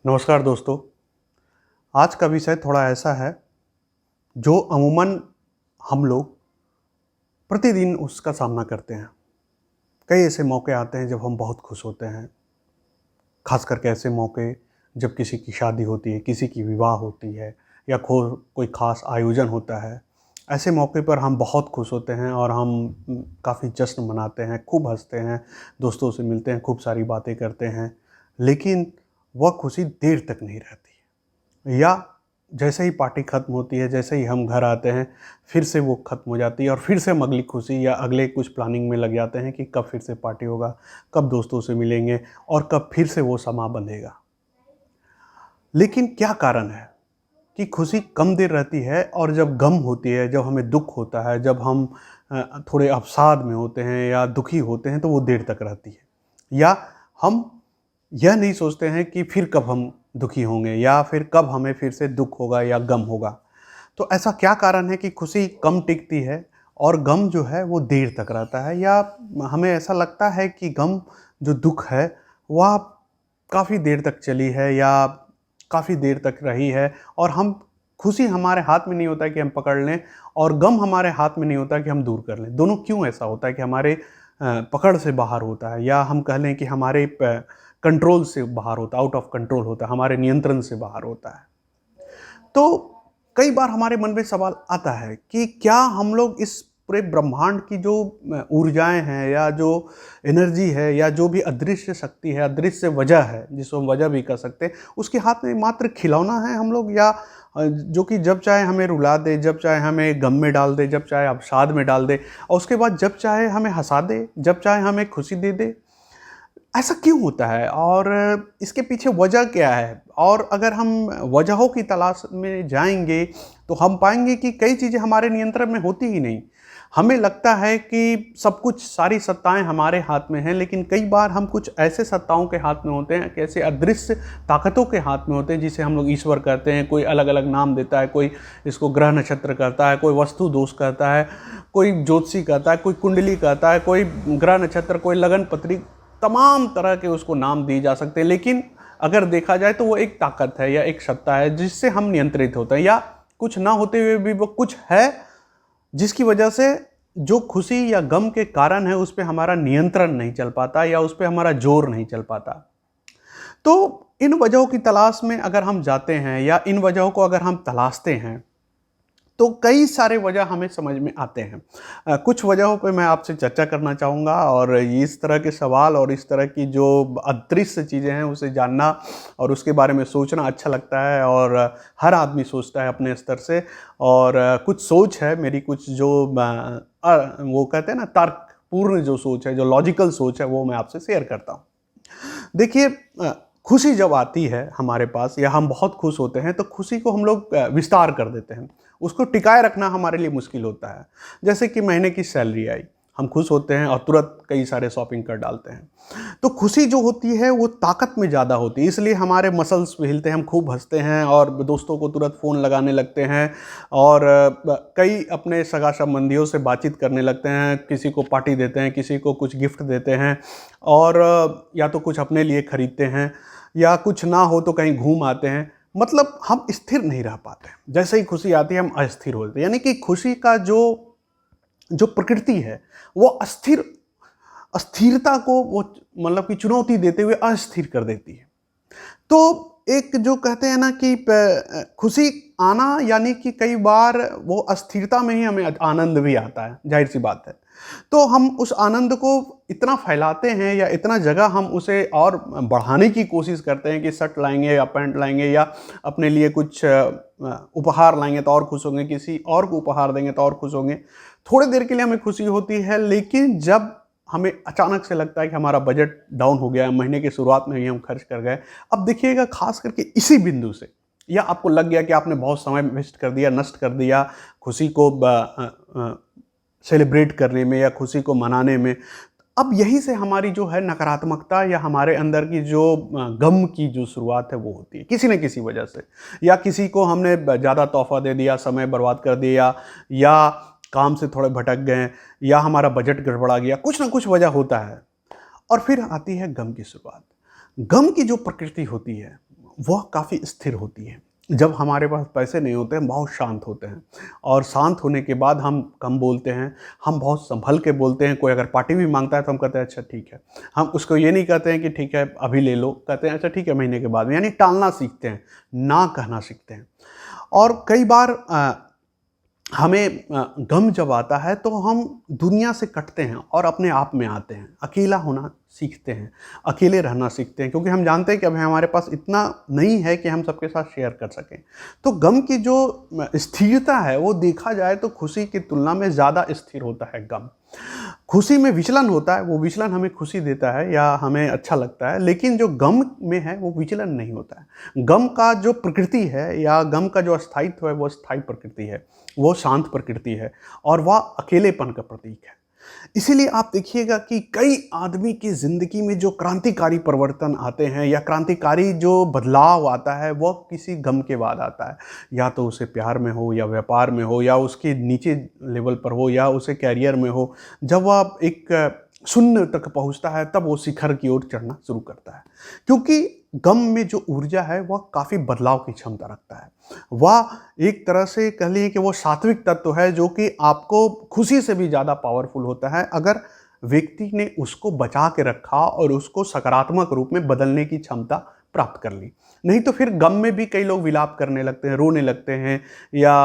नमस्कार दोस्तों। आज का विषय थोड़ा ऐसा है जो अमूमन हम लोग प्रतिदिन उसका सामना करते हैं। कई ऐसे मौके आते हैं जब हम बहुत खुश होते हैं, खास करके ऐसे मौके जब किसी की शादी होती है, किसी की विवाह होती है या कोई खास आयोजन होता है। ऐसे मौके पर हम बहुत खुश होते हैं और हम काफ़ी जश्न मनाते हैं, खूब हंसते हैं, दोस्तों से मिलते हैं, खूब सारी बातें करते हैं। लेकिन वह खुशी देर तक नहीं रहती है, या जैसे ही पार्टी ख़त्म होती है, जैसे ही हम घर आते हैं, फिर से वो ख़त्म हो जाती है और फिर से हम अगली खुशी या अगले कुछ प्लानिंग में लग जाते हैं कि कब फिर से पार्टी होगा, कब दोस्तों से मिलेंगे और कब फिर से वो समा बंधेगा। लेकिन क्या कारण है कि खुशी कम देर रहती है और जब गम होती है, जब हमें दुःख होता है, जब हम थोड़े अवसाद में होते हैं या दुखी होते हैं तो वो देर तक रहती है। या हम यह नहीं सोचते हैं कि फिर कब हम दुखी होंगे या फिर कब हमें फिर से दुःख होगा या गम होगा। तो ऐसा क्या कारण है कि खुशी कम टिकती है और गम जो है वो देर तक रहता है, या हमें ऐसा लगता है कि गम जो दुःख है वह काफ़ी देर तक चली है या काफ़ी देर तक रही है और हम खुशी हमारे हाथ में नहीं होता है कि हम पकड़ लें और गम हमारे हाथ में नहीं होता कि हम दूर कर लें। दोनों क्यों ऐसा होता है कि हमारे पकड़ से बाहर होता है, या हम कह लें कि हमारे कंट्रोल से बाहर होता है, आउट ऑफ कंट्रोल होता है, हमारे नियंत्रण से बाहर होता है। तो कई बार हमारे मन में सवाल आता है कि क्या हम लोग इस पूरे ब्रह्मांड की जो ऊर्जाएं हैं या जो एनर्जी है या जो भी अदृश्य शक्ति है, अदृश्य वजह है जिसको हम वजह भी कह सकते हैं, उसके हाथ में मात्र खिलौना है हम लोग, या जो कि जब चाहे हमें रुला दे, जब चाहे हमें गम में डाल दे, जब चाहे अवसाद में डाल दे और उसके बाद जब चाहे हमें हंसा दे, जब चाहे हमें खुशी दे दे। ऐसा क्यों होता है और इसके पीछे वजह क्या है? और अगर हम वजहों की तलाश में जाएँगे, तो हम पाएँगे कि कई चीज़ें हमारे नियंत्रण में होती ही नहीं। हमें लगता है कि सब कुछ, सारी सत्ताएँ हमारे हाथ में हैं, लेकिन कई बार हम कुछ ऐसे सत्ताओं के हाथ में होते हैं, कैसे अदृश्य ताकतों के हाथ में होते हैं, जिसे हम लोग ईश्वर कहते हैं। कोई अलग-अलग नाम देता है, कोई इसको ग्रह नक्षत्र कहता है, कोई वस्तु दोष कहता है, कोई ज्योतिषी कहता है, कोई कुंडली कहता है, कोई ग्रह नक्षत्र, कोई लगन पत्री, तमाम तरह के उसको नाम दिए जा सकते हैं। लेकिन अगर देखा जाए तो वो एक ताकत है या एक सत्ता है जिससे हम नियंत्रित होते हैं, या कुछ ना होते हुए भी वो कुछ है जिसकी वजह से जो खुशी या गम के कारण है उस पे हमारा नियंत्रण नहीं चल पाता या उस पे हमारा जोर नहीं चल पाता। तो इन वजहों की तलाश में अगर हम जाते हैं या इन वजहों को अगर हम तलाशते हैं, तो कई सारे वजह हमें समझ में आते हैं। कुछ वजहों पे मैं आपसे चर्चा करना चाहूँगा और इस तरह के सवाल और इस तरह की जो अदृश्य चीज़ें हैं उसे जानना और उसके बारे में सोचना अच्छा लगता है, और हर आदमी सोचता है अपने स्तर से। और कुछ सोच है मेरी, कुछ जो वो कहते हैं ना तर्कपूर्ण जो सोच है, जो लॉजिकल सोच है, वो मैं आपसे शेयर करता हूँ। देखिए, खुशी जब आती है हमारे पास या हम बहुत खुश होते हैं तो खुशी को हम लोग विस्तार कर देते हैं, उसको टिकाए रखना हमारे लिए मुश्किल होता है। जैसे कि महीने की सैलरी आई, हम खुश होते हैं और तुरंत कई सारे शॉपिंग कर डालते हैं। तो खुशी जो होती है वो ताकत में ज़्यादा होती है, इसलिए हमारे मसल्स भी हिलते हैं, हम खूब हंसते हैं और दोस्तों को तुरंत फ़ोन लगाने लगते हैं और कई अपने सगा संबंधियों से बातचीत करने लगते हैं, किसी को पार्टी देते हैं, किसी को कुछ गिफ्ट देते हैं और या तो कुछ अपने लिए खरीदते हैं या कुछ ना हो तो कहीं घूम आते हैं। मतलब हम स्थिर नहीं रह पाते, जैसे ही खुशी आती है हम अस्थिर होते हैं। यानी कि खुशी का जो जो प्रकृति है वो अस्थिरता को वो मतलब कि चुनौती देते हुए अस्थिर कर देती है। तो एक जो कहते हैं ना कि खुशी आना, यानी कि कई बार वो अस्थिरता में ही हमें आनंद भी आता है, जाहिर सी बात है। तो हम उस आनंद को इतना फैलाते हैं या इतना जगह हम उसे और बढ़ाने की कोशिश करते हैं कि शर्ट लाएंगे या पैंट लाएंगे या अपने लिए कुछ उपहार लाएंगे तो और खुश होंगे, किसी और को उपहार देंगे तो और खुश होंगे। थोड़ी देर के लिए हमें खुशी होती है, लेकिन जब हमें अचानक से लगता है कि हमारा बजट डाउन हो गया है, महीने की शुरुआत में ही हम खर्च कर गए। अब देखिएगा, खास करके इसी बिंदु से, या आपको लग गया कि आपने बहुत समय वेस्ट कर दिया, नष्ट कर दिया खुशी को सेलिब्रेट करने में या खुशी को मनाने में। अब यहीं से हमारी जो है नकारात्मकता या हमारे अंदर की जो गम की जो शुरुआत है वो होती है, किसी न किसी वजह से। या किसी को हमने ज़्यादा तोहफा दे दिया, समय बर्बाद कर दिया, या काम से थोड़े भटक गए, या हमारा बजट गड़बड़ा गया, कुछ ना कुछ वजह होता है। और फिर आती है गम की शुरुआत। गम की जो प्रकृति होती है वह काफ़ी स्थिर होती है। जब हमारे पास पैसे नहीं होते हैं, बहुत शांत होते हैं और शांत होने के बाद हम कम बोलते हैं, हम बहुत सँभल के बोलते हैं। कोई अगर पार्टी भी माँगता है तो हम कहते हैं अच्छा ठीक है। हम उसको ये नहीं कहते हैं कि ठीक है अभी ले लो, कहते हैं अच्छा ठीक है महीने के बाद में, यानी टालना सीखते हैं, ना कहना सीखते हैं। और कई बार हमें गम जब आता है तो हम दुनिया से कटते हैं और अपने आप में आते हैं, अकेला होना सीखते हैं, अकेले रहना सीखते हैं, क्योंकि हम जानते हैं कि अभी हमारे पास इतना नहीं है कि हम सबके साथ शेयर कर सकें। तो गम की जो स्थिरता है वो देखा जाए तो खुशी की तुलना में ज़्यादा स्थिर होता है गम। खुशी में विचलन होता है, वो विचलन हमें खुशी देता है या हमें अच्छा लगता है, लेकिन जो गम में है वो विचलन नहीं होता है। गम का जो प्रकृति है या गम का जो अस्थायित्व है वो स्थायी प्रकृति है, वो शांत प्रकृति है और वह अकेलेपन का प्रतीक है। इसीलिए आप देखिएगा कि कई आदमी की ज़िंदगी में जो क्रांतिकारी परिवर्तन आते हैं या क्रांतिकारी जो बदलाव आता है वह किसी गम के बाद आता है। या तो उसे प्यार में हो या व्यापार में हो या उसके नीचे लेवल पर हो या उसे कैरियर में हो। जब वह एक शून्य तक पहुंचता है तब वो शिखर की ओर चढ़ना शुरू करता है, क्योंकि गम में जो ऊर्जा है वह काफ़ी बदलाव की क्षमता रखता है। वह एक तरह से कह लीजिए कि वो सात्विक तत्व है जो कि आपको खुशी से भी ज़्यादा पावरफुल होता है अगर व्यक्ति ने उसको बचा के रखा और उसको सकारात्मक रूप में बदलने की क्षमता प्राप्त कर ली। नहीं तो फिर गम में भी कई लोग विलाप करने लगते हैं, रोने लगते हैं या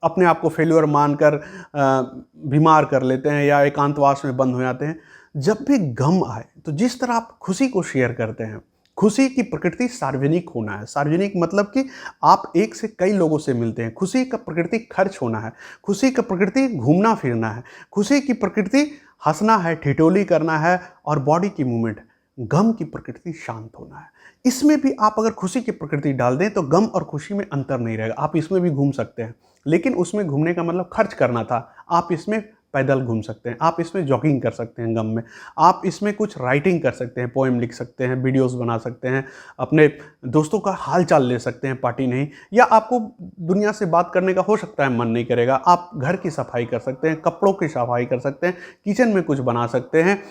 अपने आप को फेल्योर मानकर बीमार कर लेते हैं या एकांतवास में बंद हो जाते हैं। जब भी गम आए तो जिस तरह आप खुशी को शेयर करते हैं, खुशी की प्रकृति सार्वजनिक होना है। सार्वजनिक मतलब कि आप एक से कई लोगों से मिलते हैं। खुशी का प्रकृति खर्च होना है, खुशी का प्रकृति घूमना फिरना है, खुशी की प्रकृति हंसना है, ठिठोली करना है और बॉडी की मूवमेंट। गम की प्रकृति शांत होना है। इसमें भी आप अगर खुशी की प्रकृति डाल दें तो गम और खुशी में अंतर नहीं रहेगा। आप इसमें भी घूम सकते हैं, लेकिन उसमें घूमने का मतलब खर्च करना था। आप इसमें पैदल घूम सकते हैं, आप इसमें जॉगिंग कर सकते हैं गम में, आप इसमें कुछ राइटिंग कर सकते हैं, पोएम लिख सकते हैं, वीडियोस बना सकते हैं, अपने दोस्तों का हाल चाल ले सकते हैं, पार्टी नहीं, या आपको दुनिया से बात करने का हो सकता है मन नहीं करेगा, आप घर की सफाई कर सकते हैं, कपड़ों की सफाई कर सकते हैं, किचन में कुछ बना सकते हैं।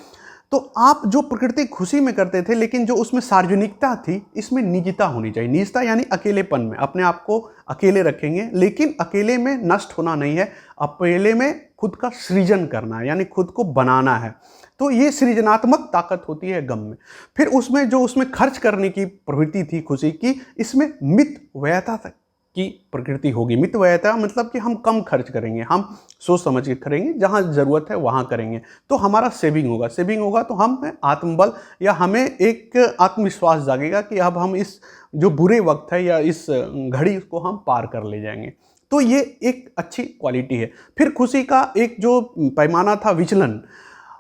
तो आप जो प्रकृति खुशी में करते थे लेकिन जो उसमें सार्वजनिकता थी, इसमें निजता होनी चाहिए। निजता यानी अकेलेपन में अपने आप को अकेले रखेंगे, लेकिन अकेले में नष्ट होना नहीं है, अकेले में खुद का सृजन करना है, यानी खुद को बनाना है। तो ये सृजनात्मक ताकत होती है गम में। फिर उसमें जो उसमें खर्च करने की प्रवृत्ति थी खुशी की, इसमें मित व्ययता तक की प्रकृति होगी। मित व्ययता मतलब कि हम कम खर्च करेंगे, हम सोच समझ के करेंगे, जहाँ ज़रूरत है वहाँ करेंगे, तो हमारा सेविंग होगा। सेविंग होगा तो हम आत्मबल या हमें एक आत्मविश्वास जागेगा कि अब हम इस जो बुरे वक्त है या इस घड़ी को हम पार कर ले जाएंगे। तो ये एक अच्छी क्वालिटी है। फिर खुशी का एक जो पैमाना था विचलन,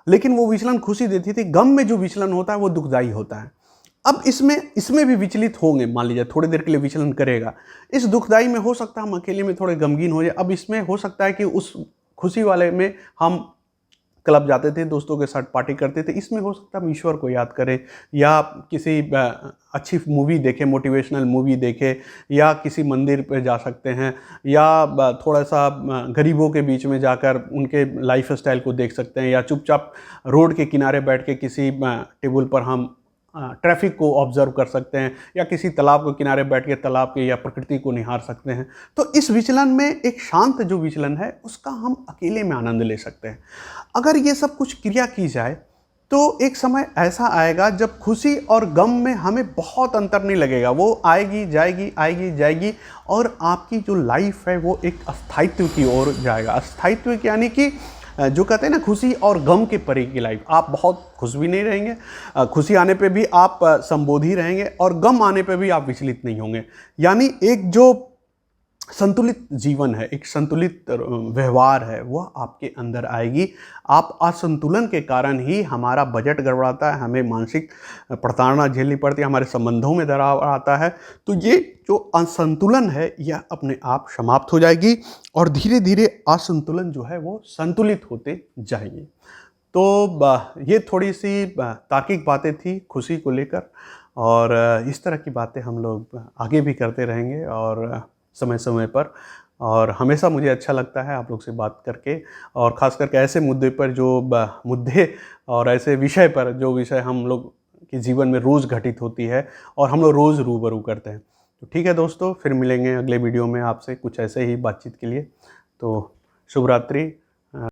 लेकिन वो विचलन खुशी देती थी। गम में जो विचलन होता है वो दुखदाई होता है। अब इसमें भी विचलित होंगे, मान लीजिए थोड़ी देर के लिए विचलन करेगा। इस दुखदाई में हो सकता है हम अकेले में थोड़े गमगीन हो जाए। अब इसमें हो सकता है कि उस खुशी वाले में हम क्लब जाते थे, दोस्तों के साथ पार्टी करते थे, इसमें हो सकता है हम ईश्वर को याद करें या किसी अच्छी मूवी देखें, मोटिवेशनल मूवी देखें, या किसी मंदिर पे जा सकते हैं, या थोड़ा सा गरीबों के बीच में जाकर उनके लाइफ स्टाइल को देख सकते हैं, या चुपचाप रोड के किनारे बैठ के किसी टेबल पर हम ट्रैफिक को ऑब्जर्व कर सकते हैं, या किसी तालाब के किनारे बैठ के तालाब के या प्रकृति को निहार सकते हैं। तो इस विचलन में एक शांत जो विचलन है उसका हम अकेले में आनंद ले सकते हैं। अगर ये सब कुछ क्रिया की जाए तो एक समय ऐसा आएगा जब खुशी और गम में हमें बहुत अंतर नहीं लगेगा। वो आएगी जाएगी, आएगी जाएगी, और आपकी जो लाइफ है वो एक अस्थायित्व की ओर जाएगा। अस्थायित्व यानी कि जो कहते हैं ना, खुशी और गम के परे की लाइफ। आप बहुत खुश भी नहीं रहेंगे, खुशी आने पे भी आप संबोधी रहेंगे, और गम आने पे भी आप विचलित नहीं होंगे। यानी एक जो संतुलित जीवन है, एक संतुलित व्यवहार है, वह आपके अंदर आएगी। आप असंतुलन के कारण ही हमारा बजट गड़बड़ाता है, हमें मानसिक प्रताड़ना झेलनी पड़ती है, हमारे संबंधों में दरार आता है। तो ये जो असंतुलन है यह अपने आप समाप्त हो जाएगी और धीरे धीरे असंतुलन जो है वो संतुलित होते जाएंगे। तो ये थोड़ी सी तार्किक बातें थी खुशी को लेकर, और इस तरह की बातें हम लोग आगे भी करते रहेंगे और समय समय पर। और हमेशा मुझे अच्छा लगता है आप लोग से बात करके, और ख़ास करके ऐसे मुद्दे पर जो मुद्दे और ऐसे विषय पर जो विषय हम लोग कि जीवन में रोज़ घटित होती है और हम लोग रोज़ रूबरू करते हैं। तो ठीक है दोस्तों, फिर मिलेंगे अगले वीडियो में आपसे कुछ ऐसे ही बातचीत के लिए। तो शुभ रात्रि।